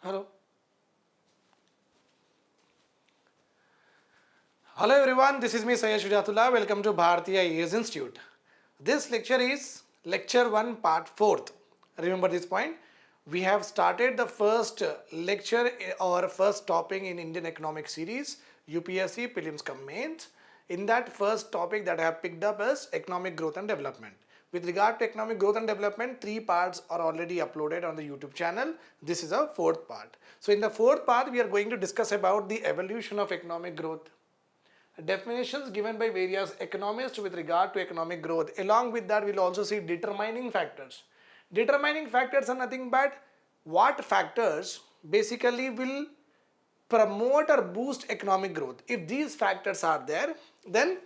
Hello. Hello everyone, this is me Syed Shujatullah. Welcome to Bharatiya IAS Institute. This lecture is lecture 1 part 4th. Remember this point? We have started the first lecture or first topic in Indian economic series, UPSC prelims cum mains. In that first topic that I have picked up is economic growth and development. With regard to economic growth and development, 3 parts are already uploaded on the YouTube channel. This is a 4th part. So in the 4th part, we are going to discuss about the evolution of economic growth, definitions given by various economists with regard to economic growth. Along with that, we'll also see determining factors. Determining factors are nothing but what factors basically will promote or boost economic growth. If these factors are there, then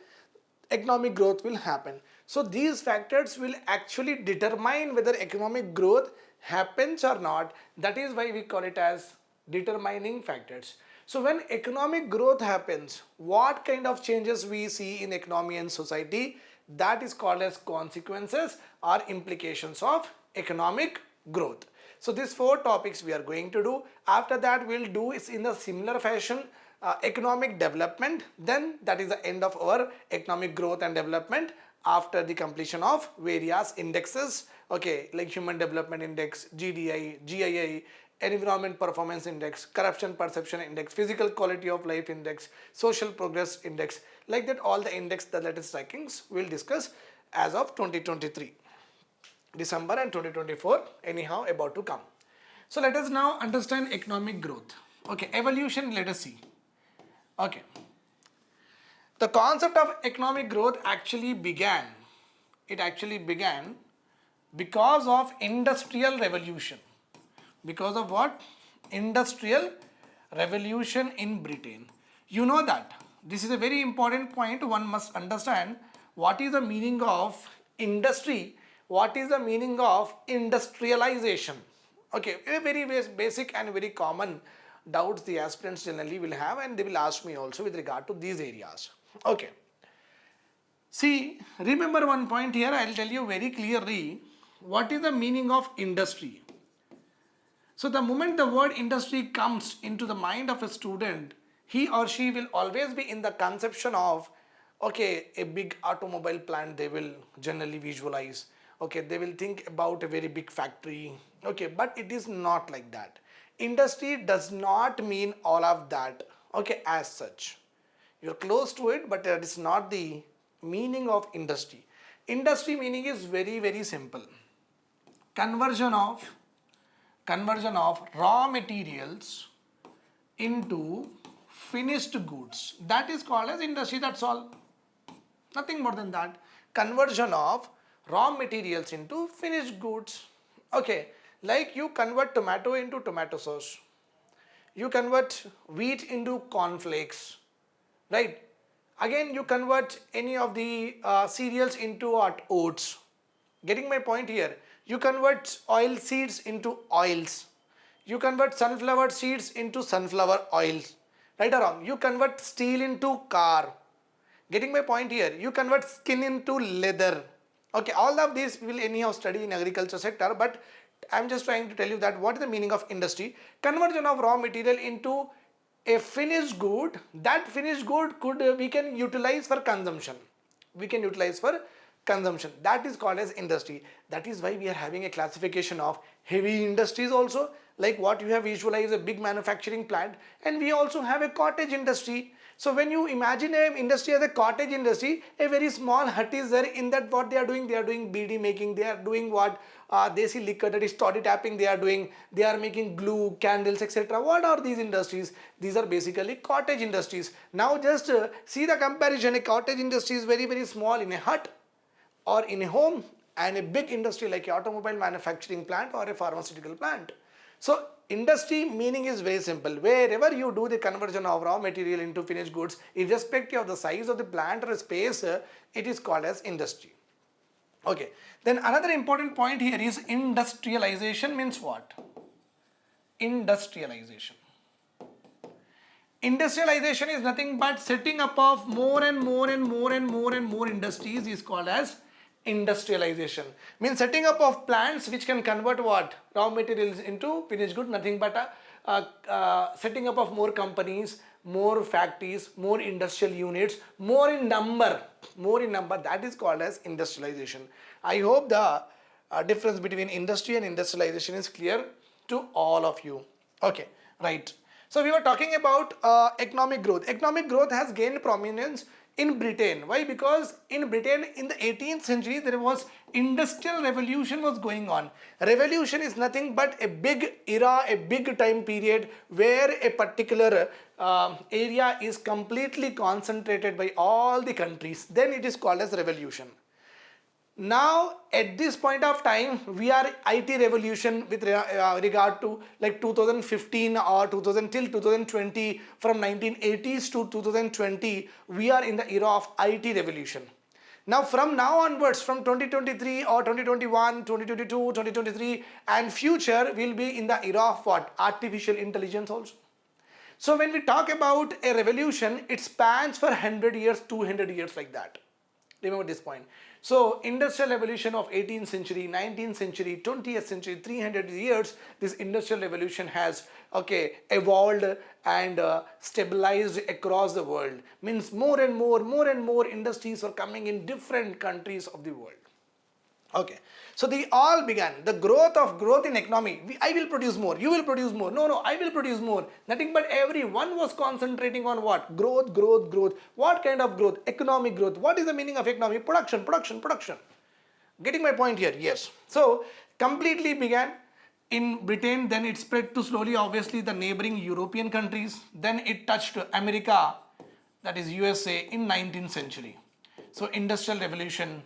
economic growth will happen. So these factors will actually determine whether economic growth happens or not. That is why we call it as determining factors. So when economic growth happens, what kind of changes we see in economy and society, that is called as consequences or implications of economic growth. So these 4 topics we are going to do. After that, we'll do is in a similar fashion economic development. Then that is the end of our economic growth and development after the completion of various indexes, okay, like Human Development Index, GDI, GII, Environment Performance Index, Corruption Perception Index, Physical Quality of Life Index, Social Progress Index. Like that, all the index, the latest rankings we'll discuss as of 2023. December and 2024 anyhow about to come. So let us now understand economic growth. Okay, evolution, let us see. Okay. The concept of economic growth actually began because of industrial revolution. Because of what? Industrial revolution in Britain. You know that. This is a very important point. One must understand what is the meaning of industry, what is the meaning of industrialization. Okay, a very basic and very common doubts the aspirants generally will have, and they will ask me also with regard to these areas. Okay. See, remember one point here, I will tell you very clearly what is the meaning of industry. So the moment the word industry comes into the mind of a student, he or she will always be in the conception of, okay, a big automobile plant they will generally visualize. Okay, they will think about a very big factory. Okay, but it is not like that. Industry does not mean all of that, okay, as such. You're close to it, but that is not the meaning of industry. Industry meaning is very, very simple. Conversion of raw materials into finished goods. That is called as industry, that's all. Nothing more than that. Conversion of raw materials into finished goods. Okay, like you convert tomato into tomato sauce. You convert wheat into cornflakes. Right? Again, you convert any of the cereals into oats. Getting my point here? You convert oil seeds into oils. You convert sunflower seeds into sunflower oils. Right or wrong? You convert steel into car. Getting my point here? You convert skin into leather. Okay, all of these we will anyhow study in agriculture sector, but I am just trying to tell you that what is the meaning of industry. Conversion of raw material into a finished good. That finished good we can utilize for consumption. That is called as industry. That is why we are having a classification of heavy industries also, like what you have visualized a big manufacturing plant, and we also have a cottage industry. So when you imagine an industry as a cottage industry, a very small hut is there. In that, what they are doing beedi making, they are doing what desi liquor, that is toddy tapping, they are making glue, candles, etc. What are these industries? These are basically cottage industries. Now just see the comparison. A cottage industry is very, very small in a hut or in a home, and a big industry like an automobile manufacturing plant or a pharmaceutical plant. So industry meaning is very simple. Wherever you do the conversion of raw material into finished goods, irrespective of the size of the plant or space, it is called as industry. Okay. Then another important point here is industrialization means what? Industrialization. Industrialization is nothing but setting up of more and more industries is called as Industrialization means setting up of plants which can convert what? Raw materials into finished good, nothing but setting up of more companies, more factories, more industrial units, more in number, that is called as industrialization. I hope the difference between industry and industrialization is clear to all of you. Okay, right. So we were talking about economic growth. Economic growth has gained prominence in Britain. Why? Because in Britain in the 18th century there was industrial revolution was going on. Revolution is nothing but a big era, a big time period where a particular area is completely concentrated by all the countries. Then it is called as revolution. Now at this point of time we are IT revolution with regard to like 2015 or 2000 till 2020, from 1980s to 2020 we are in the era of IT revolution. Now from now onwards, from 2023 or 2021, 2022, 2023 and future will be in the era of what? Artificial intelligence also. So when we talk about a revolution, it spans for 100 years, 200 years, like that. Remember this point. So industrial revolution of 18th century, 19th century, 20th century, 300 years, this industrial revolution has evolved and stabilized across the world. Means more and more industries are coming in different countries of the world. Okay, so they all began the growth in economy. I will produce more, you will produce more. No, I will produce more. Nothing but everyone was concentrating on what? Growth. What kind of growth? Economic growth. What is the meaning of economy? Production. Getting my point here? Yes. So completely began in Britain, then it spread to slowly, obviously, the neighboring European countries. Then it touched America, that is USA, in 19th century. So industrial revolution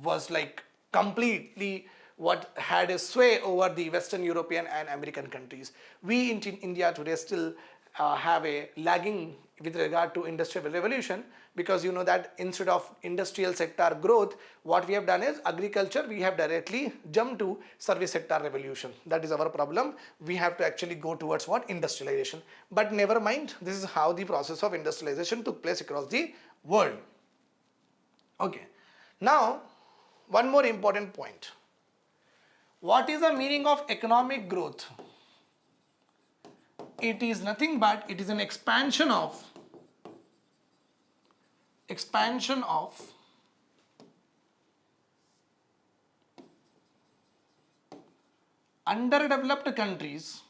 was like completely what had a sway over the Western European and American countries. We in India today still have a lagging with regard to industrial revolution, because you know that instead of industrial sector growth, what we have done is agriculture, we have directly jumped to service sector revolution. That is our problem. We have to actually go towards what? Industrialization. But never mind, this is how the process of industrialization took place across the world. Okay, now one more important point. What is the meaning of economic growth? It is nothing but it is an expansion of underdeveloped countries,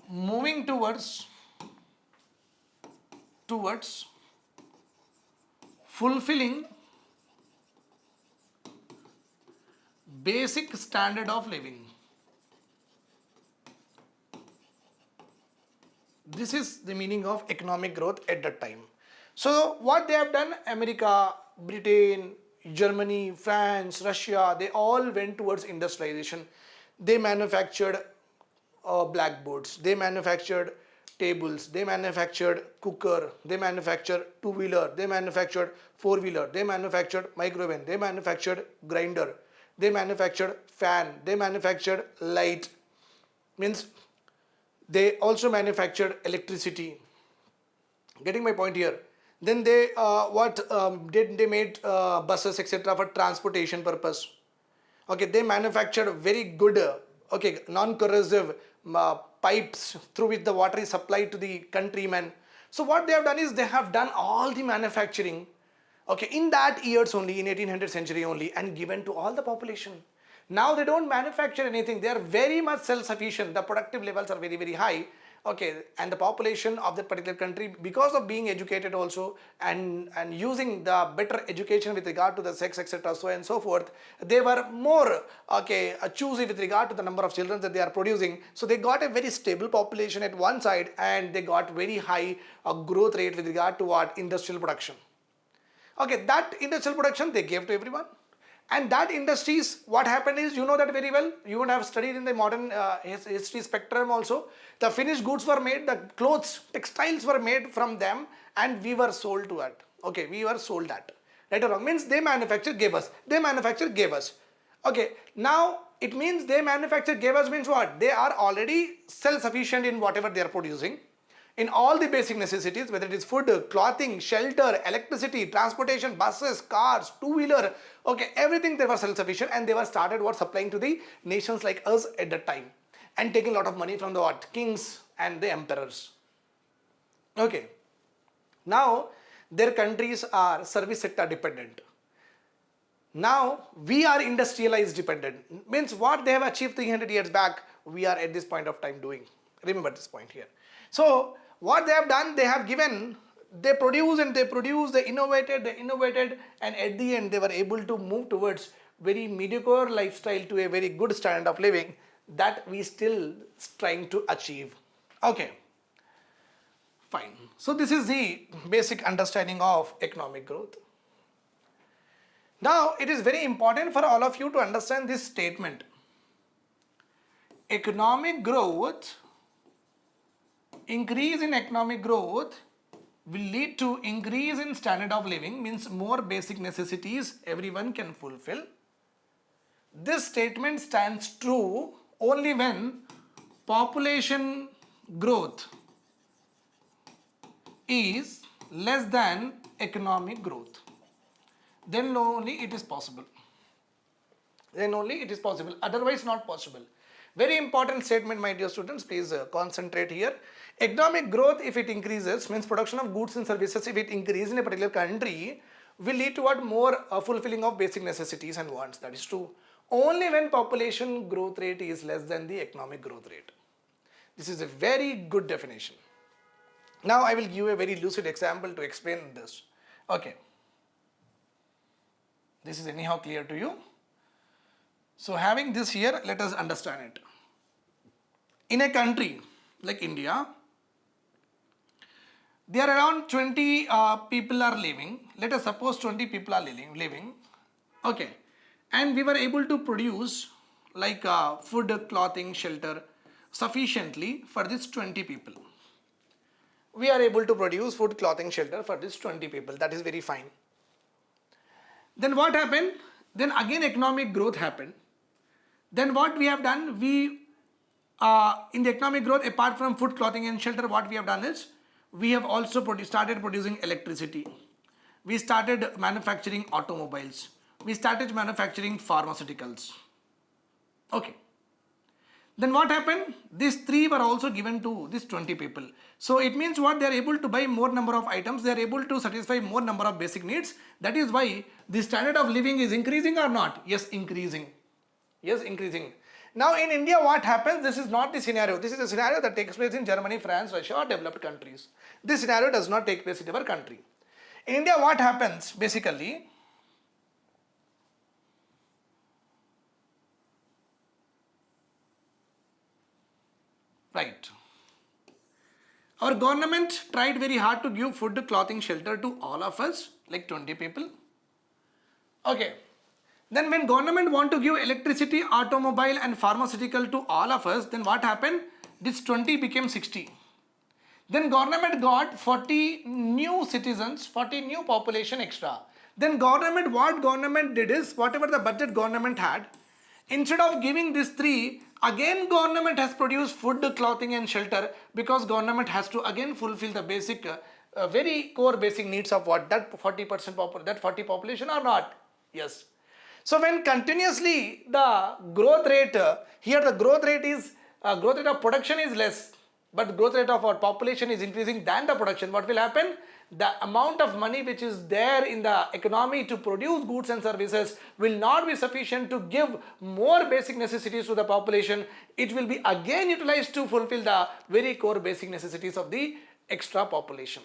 moving towards fulfilling basic standard of living. This is the meaning of economic growth at that time. So what they have done, America, Britain, Germany, France, Russia, they all went towards industrialization. They manufactured blackboards, they manufactured tables, they manufactured cooker, they manufactured two-wheeler, they manufactured four-wheeler, they manufactured microwave, they manufactured grinder, they manufactured fan, they manufactured light. Means they also manufactured electricity. Getting my point here? Then they they made buses, etc. for transportation purpose. Okay, they manufactured very good non-corrosive pipes through which the water is supplied to the countrymen. So what they have done is they have done all the manufacturing in that years only, in 1800 century only, and given to all the population. Now they don't manufacture anything. They are very much self-sufficient. The productive levels are very high. And the population of that particular country, because of being educated also and using the better education with regard to the sex, etc., so and so forth, they were more choosy with regard to the number of children that they are producing. So they got a very stable population at one side, and they got very high growth rate with regard to what? Industrial production. That industrial production they gave to everyone. And that industries, what happened is, you know that very well, you would have studied in the modern history spectrum also. The finished goods were made, the clothes, textiles were made from them, and we were sold to it. We were sold that. Right or wrong? Means they manufactured, gave us. They manufactured, gave us. Now it means they manufactured, gave us means what? They are already self-sufficient in whatever they are producing. in all the basic necessities, whether it is food, clothing, shelter, electricity, transportation, buses, cars, two-wheeler, okay, everything they were self-sufficient, and they were started supplying to the nations like us at that time, and taking a lot of money from the kings and the emperors. Okay, now their countries are service sector dependent. Now we are industrialized dependent. Means what they have achieved 300 years back, we are at this point of time doing. Remember this point here. So what they have done, they have given, they produce, they innovated, and at the end they were able to move towards very mediocre lifestyle to a very good standard of living that we still trying to achieve. Okay, fine. So this is the basic understanding of economic growth. Now it is very important for all of you to understand this statement. Economic growth, increase in economic growth will lead to increase in standard of living, means more basic necessities everyone can fulfill. This statement stands true only when population growth is less than economic growth. Then only it is possible. Then only it is possible. Otherwise not possible. Very important statement, my dear students. Please concentrate here. Economic growth, if it increases, means production of goods and services, if it increases in a particular country, will lead toward more fulfilling of basic necessities and wants. That is true. Only when population growth rate is less than the economic growth rate. This is a very good definition. Now I will give you a very lucid example to explain this. Okay. This is anyhow clear to you. So having this here, let us understand it. In a country like India, there are around 20 people are living. Let us suppose 20 people are living. Okay. And we were able to produce like food, clothing, shelter sufficiently for this 20 people. We are able to produce food, clothing, shelter for this 20 people. That is very fine. Then what happened? Then again economic growth happened. Then what we have done, we in the economic growth, apart from food, clothing and shelter, what we have done is, we have also started producing electricity. We started manufacturing automobiles. We started manufacturing pharmaceuticals. Okay. Then what happened? These three were also given to these 20 people. So it means what? They are able to buy more number of items. They are able to satisfy more number of basic needs. That is why the standard of living is increasing or not? Yes, increasing. Yes, increasing. Now in India, what happens? This is not the scenario. This is a scenario that takes place in Germany, France, Russia, or developed countries. This scenario does not take place in our country. In India, what happens basically? Right. Our government tried very hard to give food, clothing, shelter to all of us, like 20 people. Okay. Then when government want to give electricity, automobile and pharmaceutical to all of us, then what happened? This 20 became 60. Then government got 40 new citizens, 40 new population extra. Then what government did is, whatever the budget government had, instead of giving these three, again government has produced food, clothing and shelter, because government has to again fulfill the basic, very core basic needs of what? That 40% that 40 population or not? Yes. So when continuously the growth rate, here the growth rate of production is less, but growth rate of our population is increasing than the production, what will happen? The amount of money which is there in the economy to produce goods and services will not be sufficient to give more basic necessities to the population. It will be again utilized to fulfill the very core basic necessities of the extra population.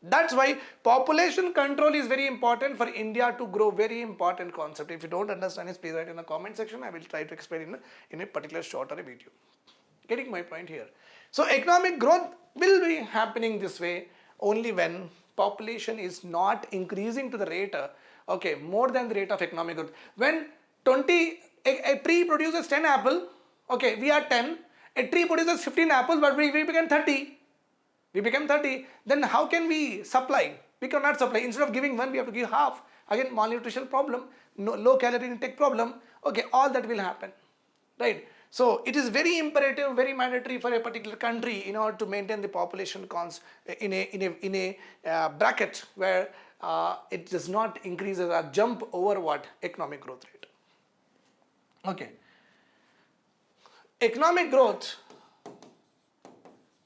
That's why population control is very important for India to grow. Very important concept. If you don't understand it, please write in the comment section. I will try to explain in a particular short or a video. Getting my point here. So economic growth will be happening this way only when population is not increasing to the rate, okay, more than the rate of economic growth. When a tree produces 10 apples, okay, we are 10, a tree produces 15 apples, but we become 30. We become 30, then how can we supply? We cannot supply. Instead of giving one, we have to give half. Again, malnutrition problem, no, low calorie intake problem. Okay, all that will happen, right? So it is very imperative, very mandatory for a particular country in order to maintain the population in a bracket where it does not increase or jump over what economic growth rate. Okay. Economic growth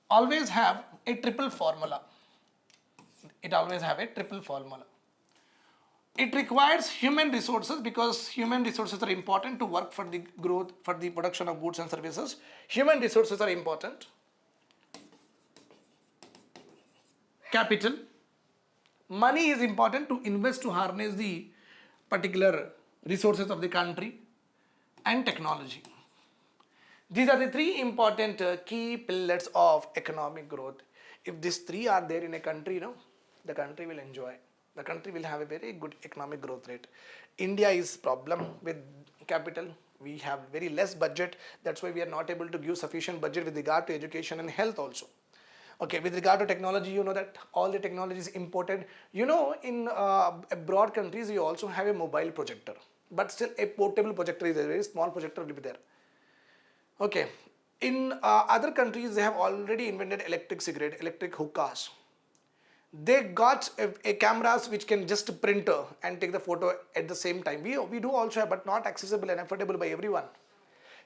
always have a triple formula. It always have a triple formula. It requires human resources because human resources are important to work for the growth, for the production of goods and services. Human resources are important. Capital. Money is important to invest to harness the particular resources of the country, and technology. These are the three important key pillars of economic growth. If these three are there in a country, the country will enjoy. The country will have a very good economic growth rate. India is problem with capital. We have very less budget. That's why we are not able to give sufficient budget with regard to education and health also. Okay, with regard to technology, you know that all the technology is imported. In abroad countries, you also have a mobile projector. But still a portable projector is a very small projector will be there. Okay, in other countries, they have already invented electric cigarette, electric hookahs. They got a cameras which can just print and take the photo at the same time. We do also have, but not accessible and affordable by everyone.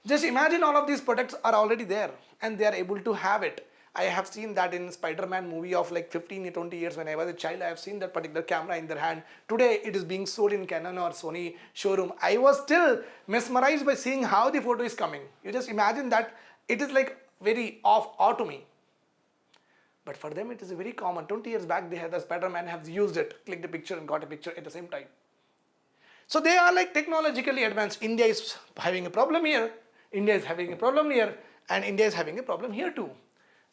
Just imagine all of these products are already there and they are able to have it. I have seen that in Spider-Man movie of like 15 to 20 years when I was a child. I have seen that particular camera in their hand. Today it is being sold in Canon or Sony showroom. I was still mesmerized by seeing how the photo is coming. You just imagine that it is like very awe to me. But for them it is very common. 20 years back they had the Spider-Man has used it, clicked the picture and got a picture at the same time. So they are like technologically advanced. India is having a problem here. India is having a problem here. And India is having a problem here too.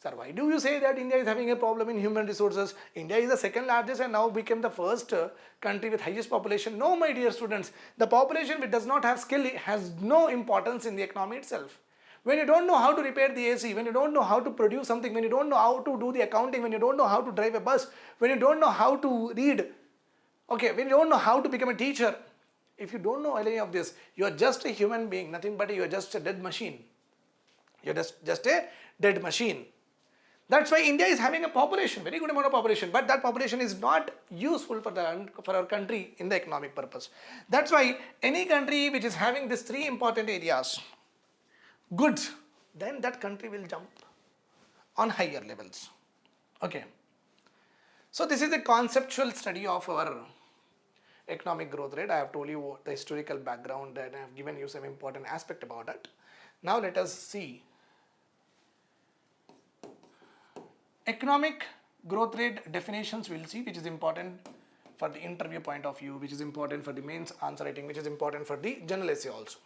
Sir, why do you say that India is having a problem in human resources? India is the second largest and now became the first country with highest population. No, my dear students, the population which does not have skill has no importance in the economy itself. When you don't know how to repair the AC, when you don't know how to produce something, when you don't know how to do the accounting, when you don't know how to drive a bus, when you don't know how to read, okay, when you don't know how to become a teacher, if you don't know any of this, you are just a human being, nothing but you are just a dead machine. You're just a dead machine. That's why India is having a population, very good amount of population, but that population is not useful for our country in the economic purpose. That's why any country which is having these three important areas, goods, then that country will jump on higher levels. Okay. So this is a conceptual study of our economic growth rate. I have told you the historical background and I have given you some important aspect about it. Now let us see economic growth rate definitions. We'll see, which is important for the interview point of view, which is important for the mains answer writing, which is important for the general essay also.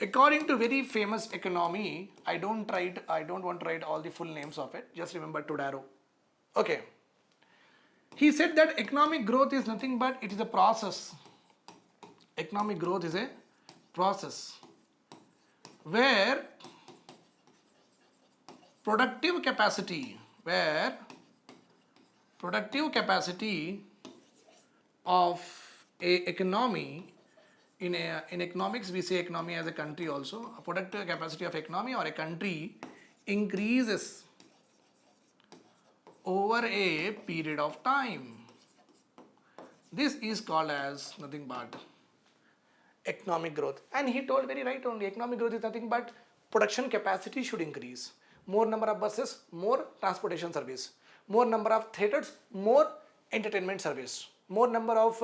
According to very famous economy, I don't want to write all the full names of it. Just remember Todaro. Okay. He said that economic growth is nothing but it is a process. Economic growth is a process where productive capacity of a economy, in economics we say economy as a country also, a productive capacity of economy or a country increases over a period of time. This is called as nothing but economic growth. And he told very right only, economic growth is nothing but production capacity should increase. More number of buses, more transportation service. More number of theaters, more entertainment service. More number of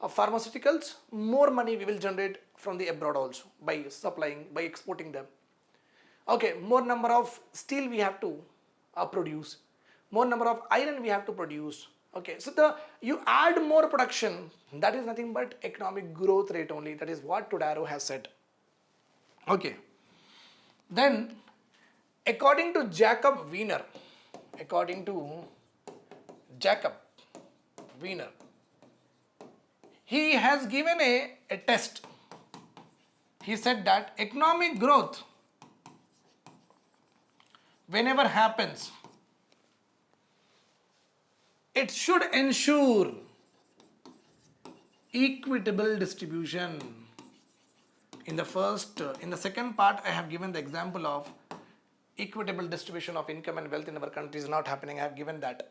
pharmaceuticals, more money we will generate from the abroad also by supplying, by exporting them. Okay, more number of steel we have to produce. More number of iron we have to produce. Okay, so you add more production, that is nothing but economic growth rate only. That is what Todaro has said. Okay, then according to Jacob Wiener, he has given a test. He said that economic growth, whenever happens, it should ensure equitable distribution in the second part, I have given the example of equitable distribution of income and wealth in our country is not happening. I have given that.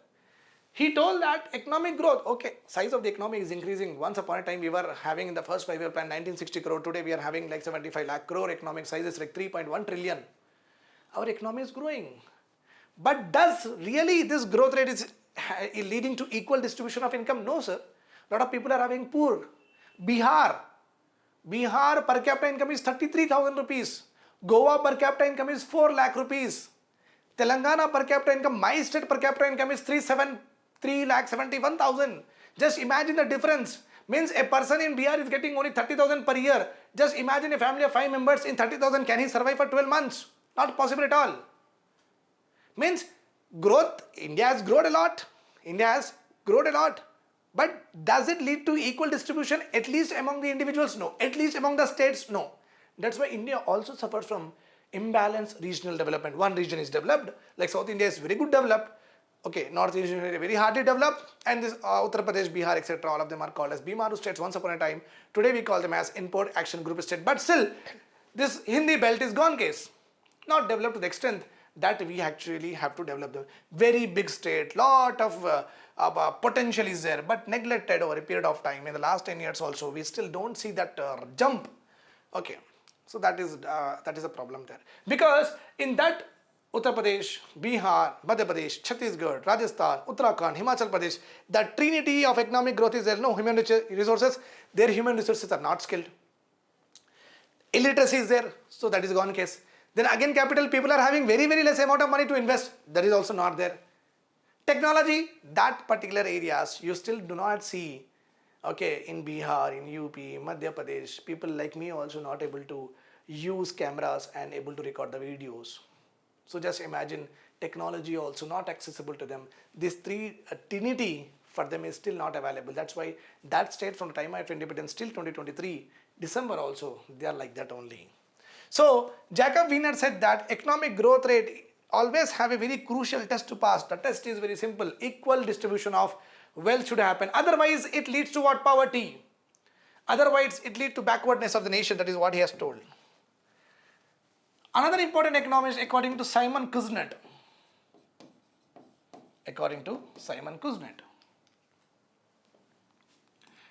He told that economic growth, okay, size of the economy is increasing. Once upon a time, we were having in the first 5-year plan 1960 crore. Today, we are having like 75 lakh crore. Economic size is like 3.1 trillion. Our economy is growing. But does really this growth rate is leading to equal distribution of income? No, sir. A lot of people are having poor. Bihar per capita income is 33,000 rupees. Goa per capita income is 4 lakh rupees. Telangana per capita income, my state per capita income is 3,71,000. Just imagine the difference. Means a person in Bihar is getting only 30,000 per year. Just imagine a family of 5 members in 30,000. Can he survive for 12 months? Not possible at all. Means growth, India has grown a lot. But does it lead to equal distribution at least among the individuals? No. At least among the states? No. That's why India also suffers from imbalanced regional development. One region is developed, like South India is very good developed. Okay, North India is very hardly developed, and this Uttar Pradesh, Bihar, etc. All of them are called as Bimaru states once upon a time. Today we call them as Import Action Group state. But still, this Hindi belt is gone case. Not developed to the extent that we actually have to develop the very big state. Lot of potential is there, but neglected over a period of time. In the last 10 years also, we still don't see that jump. Okay, so that is a problem there. Because in that Uttar Pradesh, Bihar, Madhya Pradesh, Chhattisgarh, Rajasthan, Uttarakhand, Himachal Pradesh, the trinity of economic growth is there. No human resources. Their human resources are not skilled. Illiteracy is there, so that is gone case. Then again, capital, people are having very, very less amount of money to invest. That is also not there. Technology, that particular areas, you still do not see. Okay, in Bihar, in UP, Madhya Pradesh, people like me also not able to use cameras and able to record the videos. So just imagine, technology also not accessible to them. This trinity for them is still not available. That's why that state from the time of independence till 2023, December also, they are like that only. So Jacob Wiener said that economic growth rate always have a very crucial test to pass. The test is very simple. Equal distribution of wealth should happen. Otherwise, it leads to what? Poverty. Otherwise, it leads to backwardness of the nation. That is what he has told. Another important economist, according to Simon Kuznets.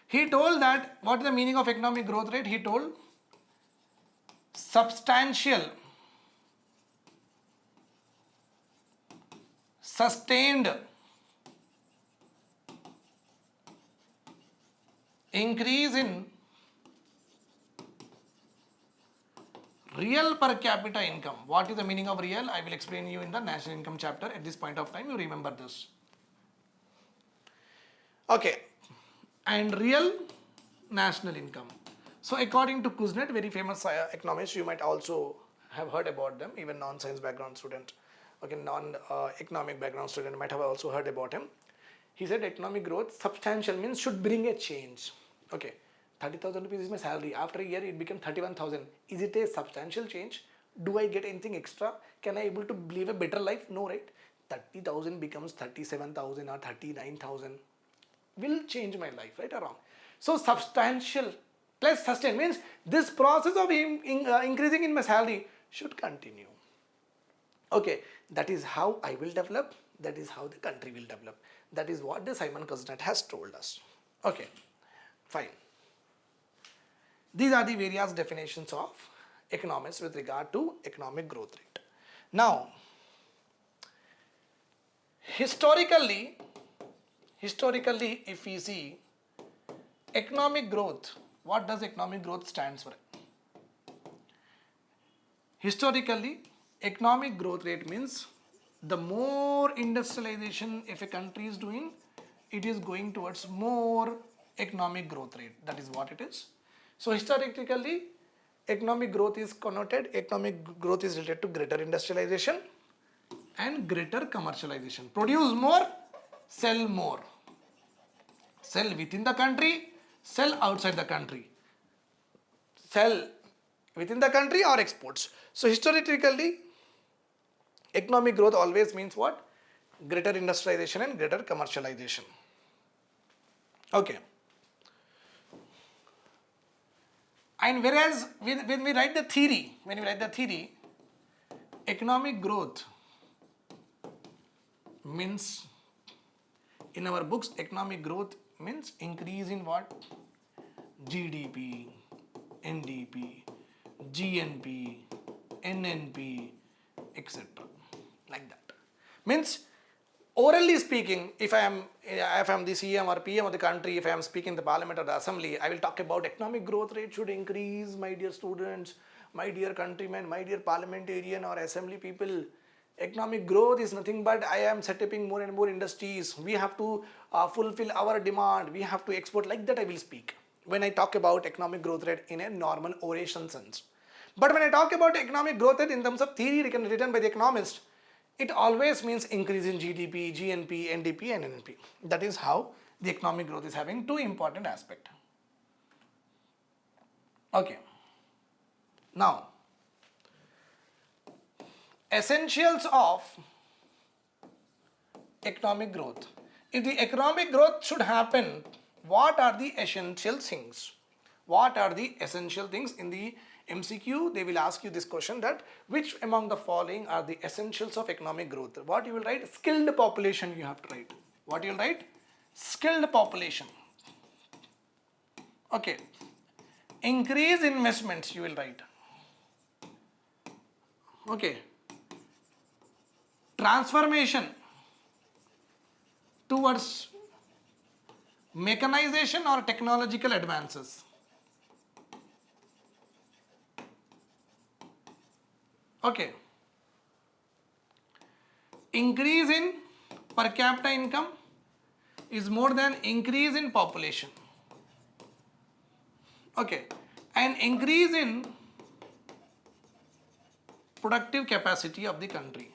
He told that, what is the meaning of economic growth rate? He told, substantial, sustained increase in real per capita income. What is the meaning of real? I will explain you in the national income chapter. At this point of time, you remember this. Okay, and real national income. So according to Kuznets, very famous economist, you might also have heard about them, even non-science background student, okay, non-economic background student might have also heard about him. He said economic growth, substantial means should bring a change. Okay, 30,000 rupees is my salary. After a year, it became 31,000. Is it a substantial change? Do I get anything extra? Can I able to live a better life? No, right? 30,000 becomes 37,000 or 39,000. Will change my life, right or wrong? So substantial plus sustain means this process of increasing in my salary should continue. Okay, that is how I will develop. That is how the country will develop. That is what the Simon Kuznets has told us. Okay, fine. These are the various definitions of economics with regard to economic growth rate. Now, historically, if we see economic growth, what does economic growth stands for? Historically, economic growth rate means the more industrialization if a country is doing, it is going towards more economic growth rate. That is what it is. So historically, economic growth is connoted, economic growth is related to greater industrialization and greater commercialization. Produce more, sell more. Sell within the country, sell outside the country. Sell within the country or exports. So historically, economic growth always means what? Greater industrialization and greater commercialization. Okay. And whereas when we write the theory, economic growth means, in our books, economic growth means increase in what? GDP, NDP, GNP, NNP, etc. Like that. Means, orally speaking, if I am the CM or PM of the country, if I am speaking in the parliament or the assembly, I will talk about economic growth rate should increase, my dear students, my dear countrymen, my dear parliamentarian or assembly people. Economic growth is nothing but I am setting more and more industries. We have to fulfill our demand. We have to export. Like that I will speak when I talk about economic growth rate in a normal oration sense. But when I talk about economic growth rate in terms of theory written by the economist, it always means increase in GDP, GNP, NDP and NNP. That is how the economic growth is having two important aspects. Okay. Now, essentials of economic growth. If the economic growth should happen, what are the essential things? What are the essential things? In the MCQ, they will ask you this question, that which among the following are the essentials of economic growth? What you will write? Skilled population you have to write. What you will write? Skilled population. Okay. Increase investments you will write. Okay. Transformation towards mechanization or technological advances. Okay. Increase in per capita income is more than increase in population. Okay. And increase in productive capacity of the country.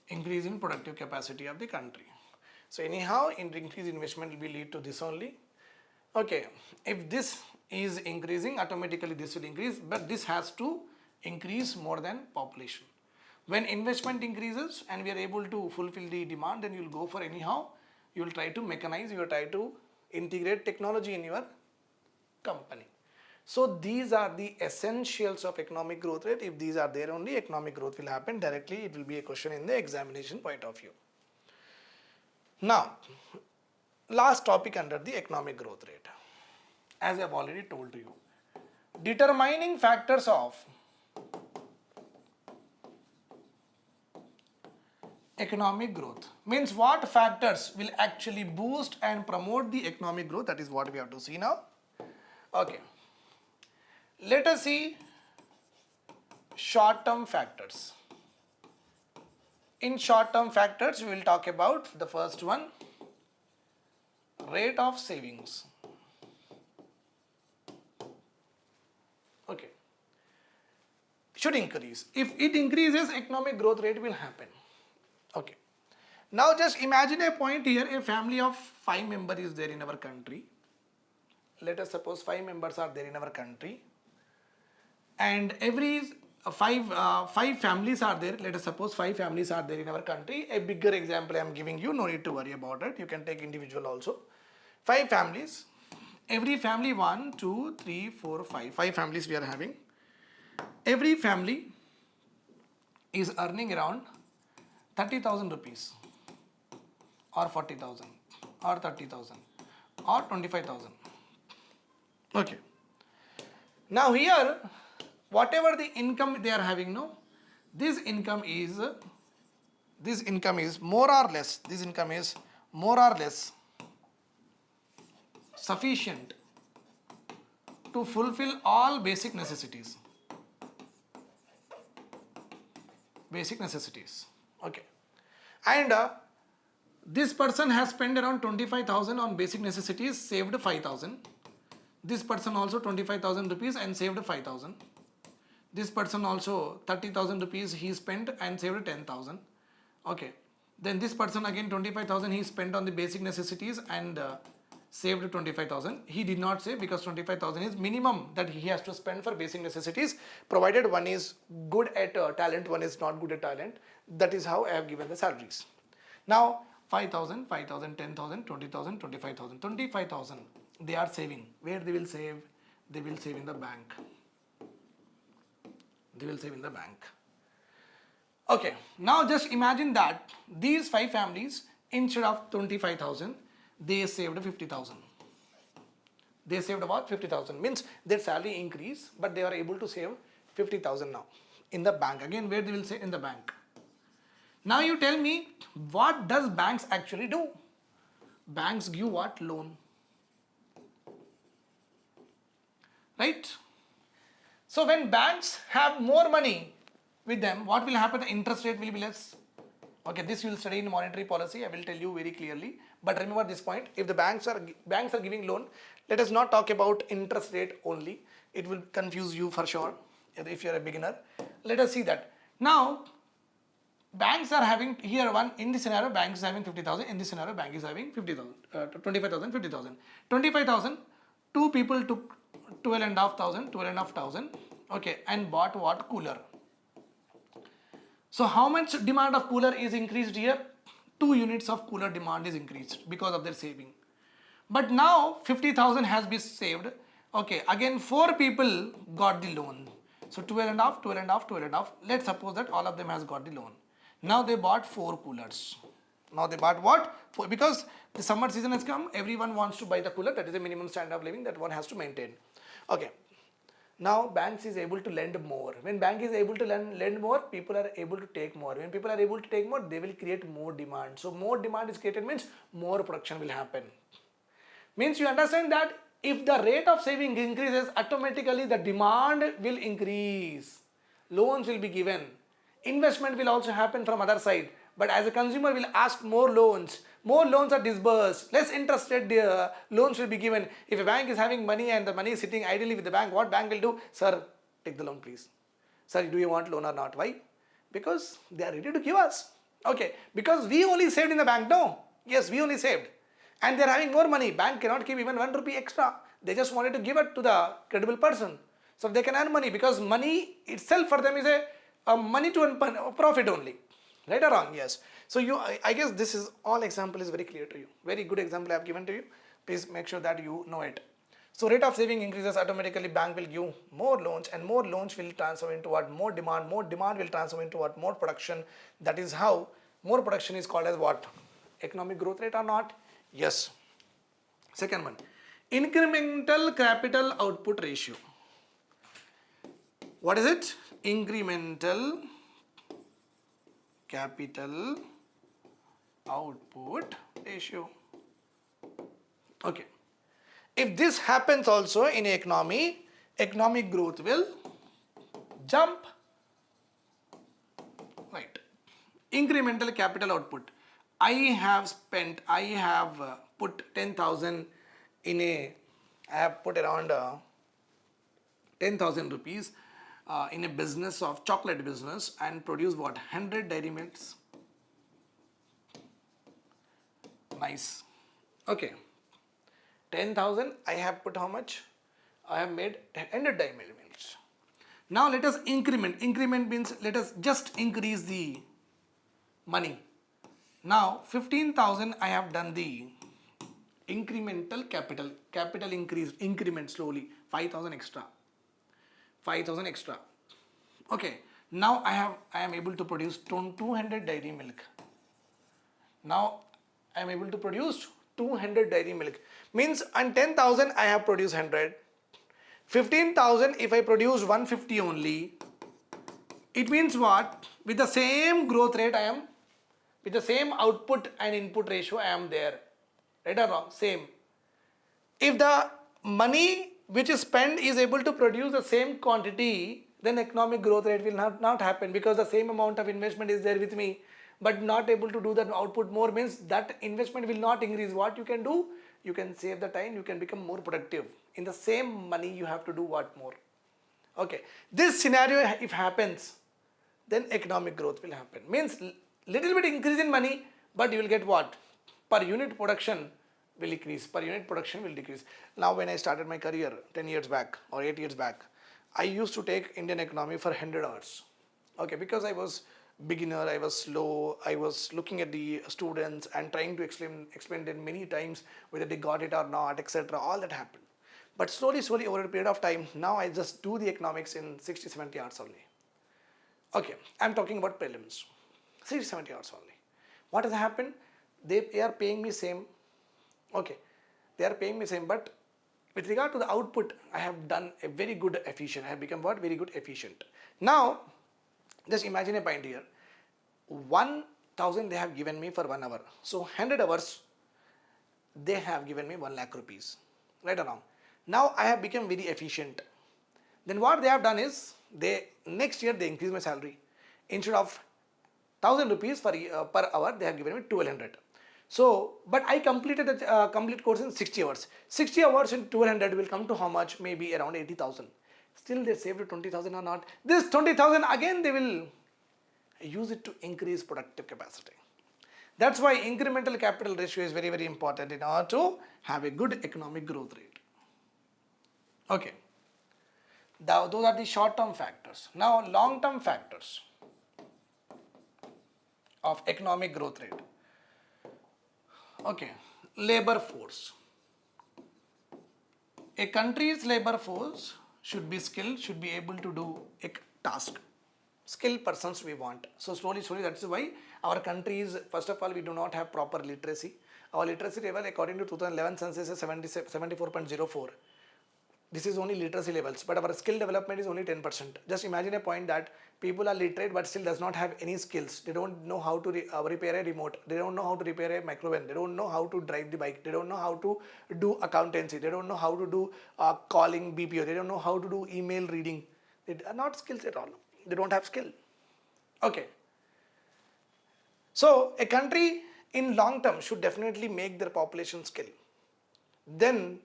Increase in productive capacity of the country. So anyhow, increase investment will lead to this only. Okay, if this is increasing, automatically this will increase, but this has to increase more than population. When investment increases and we are able to fulfill the demand, then you will go for anyhow, you will try to mechanize, you will try to integrate technology in your company. So these are the essentials of economic growth rate. If these are there only, economic growth will happen directly. It will be a question in the examination point of view. Now, last topic under the economic growth rate. As I have already told you, determining factors of economic growth means what factors will actually boost and promote the economic growth. That is what we have to see now. Okay. Let us see short-term factors. In short-term factors, we will talk about the first one, rate of savings. Okay. Should increase. If it increases, economic growth rate will happen. Okay. Now just imagine a point here, a family of 5 members is there in our country. Let us suppose 5 members are there in our country. And every five families are there. Let us suppose 5 families are there in our country. A bigger example I am giving you, no need to worry about it. You can take individual also. 5 families. Every family 1, 2, 3, 4, 5. 5 families we are having. Every family is earning around 30,000 rupees or 40,000 or 30,000 or 25,000. Okay. Now here, whatever the income they are having, no, this income is more or less, sufficient to fulfill all basic necessities. Okay. And this person has spent around 25,000 on basic necessities, saved 5,000. This person also 25,000 rupees and saved 5,000. This person also 30,000 rupees he spent and saved 10,000. Okay. Then this person again 25,000 he spent on the basic necessities and saved 25,000. He did not save because 25,000 is minimum that he has to spend for basic necessities, provided one is good at talent, one is not good at talent. That is how I have given the salaries. Now, 5,000, 5,000, 10,000, 20,000, 25,000. 25,000 they are saving. Where they will save? They will save in the bank. They will save in the bank. Okay, now just imagine that these 5 families, instead of 25,000, they saved 50,000. They saved about 50,000. Means their salary increase, but they are able to save 50,000 now in the bank. Again, where they will save? In the bank. Now you tell me, what does banks actually do? Banks give what? Loan. Right? So when banks have more money with them, what will happen? The interest rate will be less. Okay, this you will study in monetary policy. I will tell you very clearly. But remember this point: if the banks are giving loan, let us not talk about interest rate only. It will confuse you for sure if you are a beginner. Let us see that. Now, banks are having here one in this scenario. Bank is having 50,000. In this scenario, bank is having 50,000, 25,000, 50,000, 25,000. Two people took 12,500. Okay, and bought what? Cooler. So how much demand of cooler is increased here? 2 units of cooler demand is increased because of their saving. But now 50,000 has been saved. Okay, again 4 people got the loan. So 12,500, 12,500, 12,500. Let's suppose that all of them has got the loan. Now they bought 4 coolers. Now they bought what? Because the summer season has come, everyone wants to buy the cooler. That is a minimum standard of living that one has to maintain. Okay. Now banks is able to lend more. When bank is able to lend more, people are able to take more. When people are able to take more, they will create more demand. So more demand is created means more production will happen. Means you understand that if the rate of saving increases, automatically the demand will increase. Loans will be given. Investment will also happen from other side. But as a consumer will ask more loans. More loans are disbursed. Less interest rate loans will be given. If a bank is having money and the money is sitting idly with the bank, what bank will do? Sir, take the loan please. Sir, do you want loan or not? Why? Because they are ready to give us. Okay. Because we only saved in the bank. No. Yes, we only saved. And they are having more money. Bank cannot give even 1 rupee extra. They just wanted to give it to the credible person. So they can earn money because money itself for them is a money to earn profit only. Right or wrong? Yes. So I guess this is all example is very clear to you. Very good example I have given to you. Please make sure that you know it. So rate of saving increases, automatically bank will give more loans, and more loans will transfer into what? More demand. More demand will transfer into what? More production. That is how more production is called as what? Economic growth rate or not? Yes. Second one, incremental capital output ratio. What is it? Incremental capital output ratio. Okay. If this happens also in economy, economic growth will jump. Right. Incremental capital output. I have put 10,000 in I have put around 10,000 rupees in a business of chocolate business and produce what? 100 dairy milks. Nice. Okay. 10,000 I have put how much? I have made 100 dairy milks. Now let us increment. Increment means let us just increase the money. Now 15,000 I have done the incremental capital. Capital increase, increment slowly. 5,000 extra. 5,000 extra. Okay. Now I am able to produce 200 dairy milk. Now I am able to produce 200 dairy milk. Means on 10,000 I have produced 100. 15,000 if I produce 150 only. It means what? With the same growth rate I am, with the same output and input ratio I am there. Right or wrong? Same. If the money which is spent is able to produce the same quantity, then economic growth rate will not happen, because the same amount of investment is there with me, but not able to do that output more, means that investment will not increase. What you can do? You can save the time, you can become more productive. In the same money you have to do what more? Okay. This scenario if happens, then economic growth will happen. Means little bit increase in money, but you will get what? Per unit production will increase, per unit production will decrease. Now when I started my career 10 years back or 8 years back, I used to take Indian economy for 100 hours. Okay, because I was beginner, I was slow, I was looking at the students and trying to explain them many times whether they got it or not, etc. All that happened. But slowly over a period of time, now I just do the economics in 60, 70 hours only. Okay, I'm talking about prelims. 60, 70 hours only. What has happened? They are paying me same. Okay, they are paying me same, but with regard to the output, I have done a very good efficient. I have become what? Very good efficient. Now, just imagine a point here. 1,000 they have given me for 1 hour. So 100 hours they have given me 1 lakh rupees. Right or wrong? Now I have become very efficient. Then what they have done is, next year they increase my salary. Instead of 1,000 rupees per hour, they have given me 1,200. So, but I completed the complete course in 60 hours. 60 hours in 1,200 will come to how much? Maybe around 80,000. Still they saved 20,000 or not. This 20,000 again they will use it to increase productive capacity. That's why incremental capital ratio is very important in order to have a good economic growth rate. Okay. Those are the short-term factors. Now, long-term factors of economic growth rate. Okay, labor force. A country's labor force should be skilled, should be able to do a task. Skilled persons we want. So slowly, that's why our country is, first of all, we do not have proper literacy. Our literacy level according to 2011 census is 74.04. This is only literacy levels, but our skill development is only 10%. Just imagine a point that people are literate but still does not have any skills. They don't know how to repair a remote. They don't know how to repair a microwave. They don't know how to drive the bike. They don't know how to do accountancy. They don't know how to do calling BPO. They don't know how to do email reading. They are not skills at all. They don't have skill. Okay. So a country in long term should definitely make their population skill. Then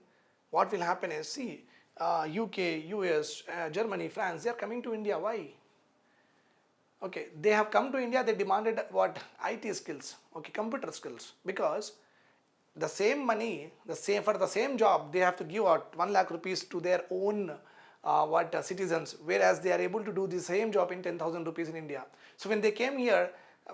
what will happen is, see, UK, US, Germany, France, they are coming to India. Why? Okay, they have come to India, they demanded what? IT skills, okay, computer skills, because the same money, for the same job, they have to give out 1 lakh rupees to their own citizens, whereas they are able to do the same job in 10,000 rupees in India. So when they came here,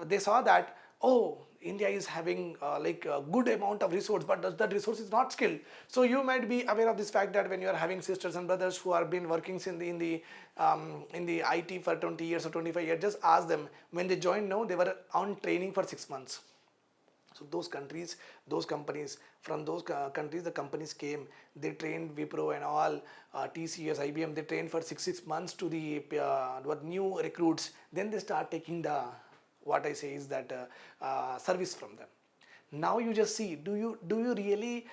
they saw that, oh, India is having like a good amount of resource, but that resource is not skilled. So you might be aware of this fact that when you are having sisters and brothers who have been working in the IT for 20 years or 25 years, just ask them, when they joined, no, they were on training for 6 months. So those countries, those companies, from those countries the companies came, they trained Wipro and all, TCS, IBM, they trained for 6 months to the new recruits. Then they start taking the, what I say is that service from them. Now you just see, do you really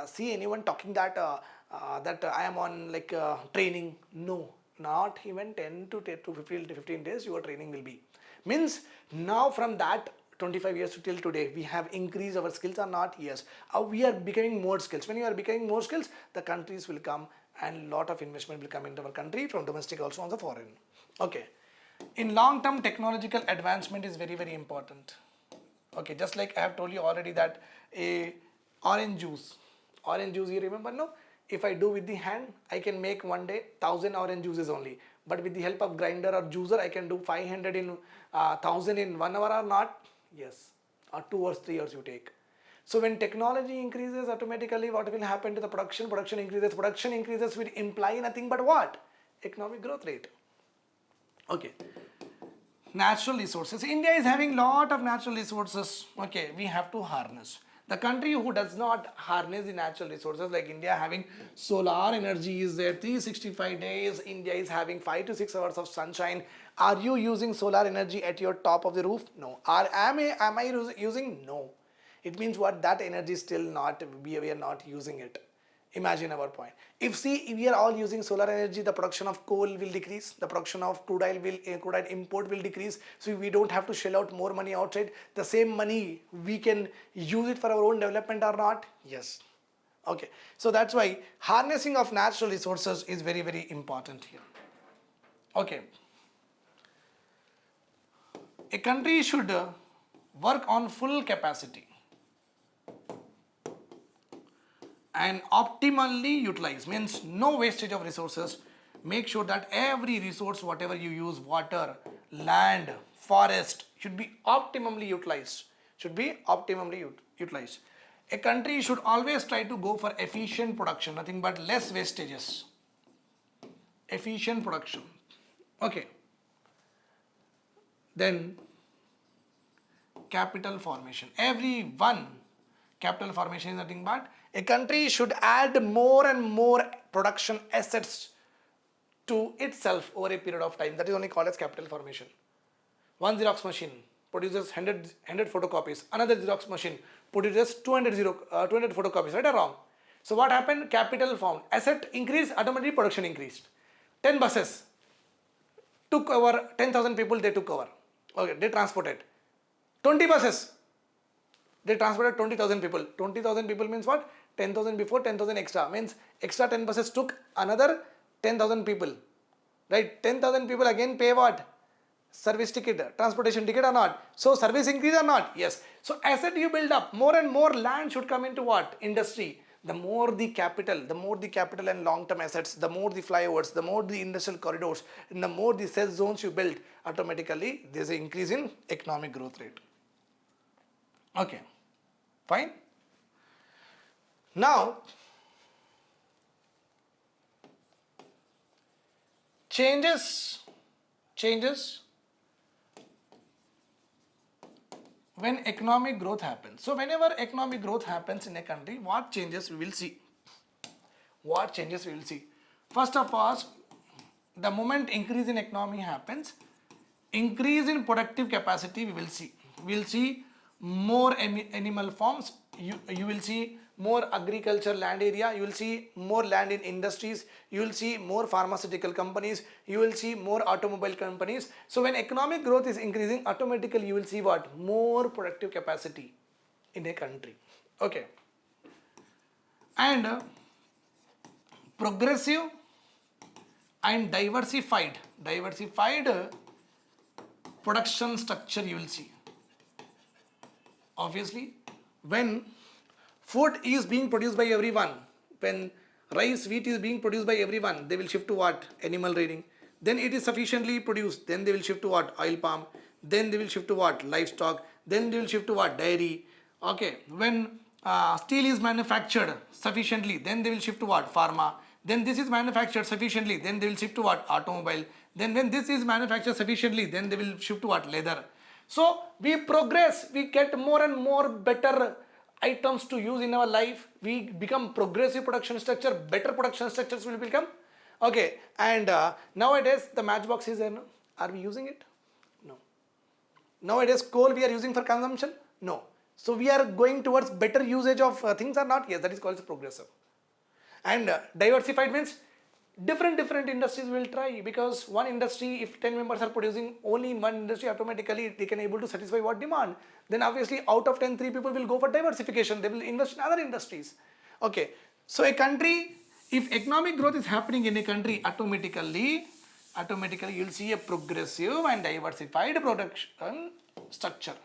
see anyone talking that I am on like training? No, not even 10 to 15 days your training will be. Means now from that 25 years till today, we have increased our skills or not? Yes. We are becoming more skills. When you are becoming more skills, the countries will come and lot of investment will come into our country from domestic also on the foreign. Okay. In long term, technological advancement is very important. Okay, just like I have told you already that a orange juice you remember, no? If I do with the hand, I can make one day 1,000 orange juices only. But with the help of grinder or juicer, I can do 500 in 1,000 in 1 hour or not? Yes. Or 2 or 3 hours you take. So when technology increases, automatically what will happen to the production? Production increases will imply nothing but what? Economic growth rate. Okay. Natural resources. India is having lot of natural resources. Okay, we have to harness. The country who does not harness the natural resources, like India having solar energy is there 365 days, India is having 5 to 6 hours of sunshine. Are you using solar energy at your top of the roof? No. Am I using? No. It means what? That energy is still not, we are not using it. Imagine our point. If we are all using solar energy, the production of coal will decrease, the production of crude oil import will decrease, so we don't have to shell out more money outside. The same money we can use it for our own development or not? Yes. Okay, so that's why harnessing of natural resources is very important here. Okay, a country should work on full capacity and optimally utilize, means no wastage of resources. Make sure that every resource, whatever you use, water, land, forest should be optimally utilized. Utilized. A country should always try to go for efficient production, nothing but less wastages. Efficient production. Okay. Then capital formation. Capital formation is nothing but a country should add more and more production assets to itself over a period of time. That is only called as capital formation. One Xerox machine produces 100 photocopies. Another Xerox machine produces 200 photocopies. Right or wrong? So what happened? Capital formed. Asset increased, automatically production increased. 10 buses took over 10,000 people. They took over. Okay, they transported. 20 buses. They transported 20,000 people. 20,000 people means what? 10,000 before, 10,000 extra. Means extra 10 buses took another 10,000 people. Right? 10,000 people again pay what? Service ticket, transportation ticket or not? So service increase or not? Yes. So asset you build up. More and more land should come into what? Industry. The more the capital and long-term assets, the more the flyovers, the more the industrial corridors, and the more the sales zones you build, automatically there is an increase in economic growth rate. Okay, fine. Now, changes when economic growth happens. So whenever economic growth happens in a country, what changes we will see? First of all, the moment increase in economy happens, increase in productive capacity we will see. We will see more animal farms. You will see more agriculture land area. You will see more land in industries. You will see more pharmaceutical companies. You will see more automobile companies. So when economic growth is increasing, automatically you will see what? More productive capacity in a country. Okay. And progressive and diversified production structure you will see. Obviously, when food is being produced by everyone, when rice, wheat is being produced by everyone, they will shift to what? Animal rearing. Then it is sufficiently produced, then they will shift to what? Oil palm. Then they will shift to what? Livestock. Then they will shift to what? Dairy. Okay. When steel is manufactured sufficiently, then they will shift to what? Pharma. Then this is manufactured sufficiently, then they will shift to what? Automobile. Then when this is manufactured sufficiently, then they will shift to what? Leather. So we progress, we get more and more better items to use in our life. We become progressive production structure, better production structures will become. Okay, and nowadays the matchbox is there, no? Are we using it? No. Nowadays coal we are using for consumption? No. So we are going towards better usage of things or not? Yes, that is called progressive. And diversified means different industries will try, because one industry, if 10 members are producing only in one industry, automatically they can able to satisfy what demand. Then obviously out of 10, 3 people will go for diversification. They will invest in other industries. Okay. So a country, if economic growth is happening in a country, automatically you will see a progressive and diversified production structure.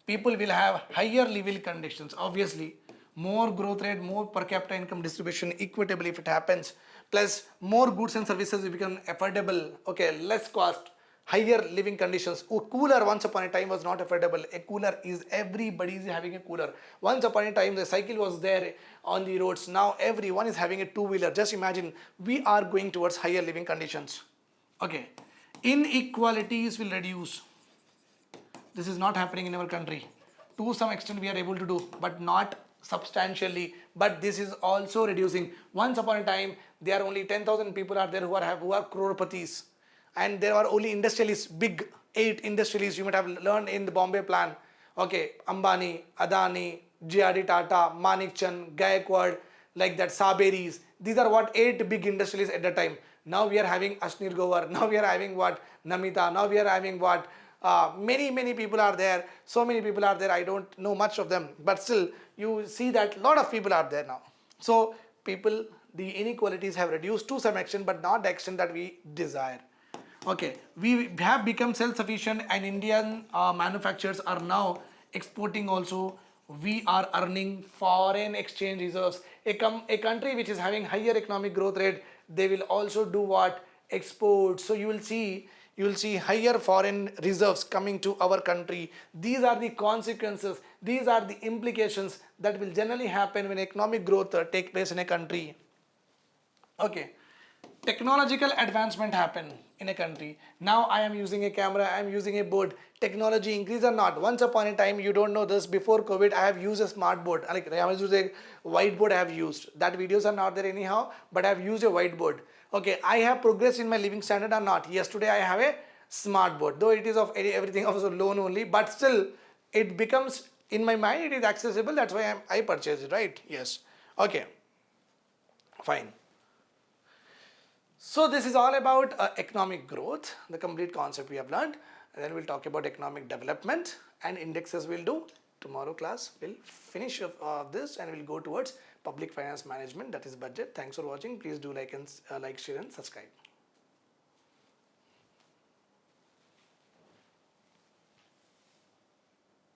People will have higher living conditions. Obviously, more growth rate, more per capita income distribution equitably if it happens, plus more goods and services will become affordable, okay, less cost, higher living conditions. A cooler once upon a time was not affordable. A cooler is, everybody is having a cooler. Once upon a time the cycle was there on the roads. Now everyone is having a two-wheeler. Just imagine, we are going towards higher living conditions. Okay, inequalities will reduce. This is not happening in our country. To some extent we are able to do, but not substantially. But this is also reducing. Once upon a time there are only 10,000 people are there who are croropatis, and there are only industrialists, big 8 industrialists you might have learned in the Bombay plan. Okay, Ambani, Adani, J.R.D. Tata, Manikchand, Gaikwad, like that, Saberis. These are what 8 big industrialists at the time. Now we are having Ashnir Gowar. Now we are having what? Namita. Now we are having what? Many people are there. So many people are there. I don't know much of them, but still you see that a lot of people are there now. So people, the inequalities have reduced to some extent, but not the extent that we desire. Okay, we have become self-sufficient, and Indian manufacturers are now exporting also. We are earning foreign exchange reserves. A country which is having higher economic growth rate, they will also do what? Export. So you will see you will see higher foreign reserves coming to our country. These are the consequences, these are the implications that will generally happen when economic growth take place in a country. Okay, technological advancement happen in a country. Now I am using a camera, I am using a board. Technology increase or not. Once upon a time, you don't know this, before COVID, I have used a smart board. Like I have used a whiteboard, I have used. That videos are not there anyhow, but I have used a whiteboard. Okay, I have progressed in my living standard or not. Yes, today I have a smart board. Though it is of everything of a loan only, but still it becomes, in my mind, it is accessible. That's why I purchased it, right? Yes. Okay, fine. So this is all about economic growth, the complete concept we have learned. And then we'll talk about economic development and indexes we'll do. Tomorrow class we'll finish this and we'll go towards public finance management, that is budget. Thanks for watching. Please do like, share and subscribe.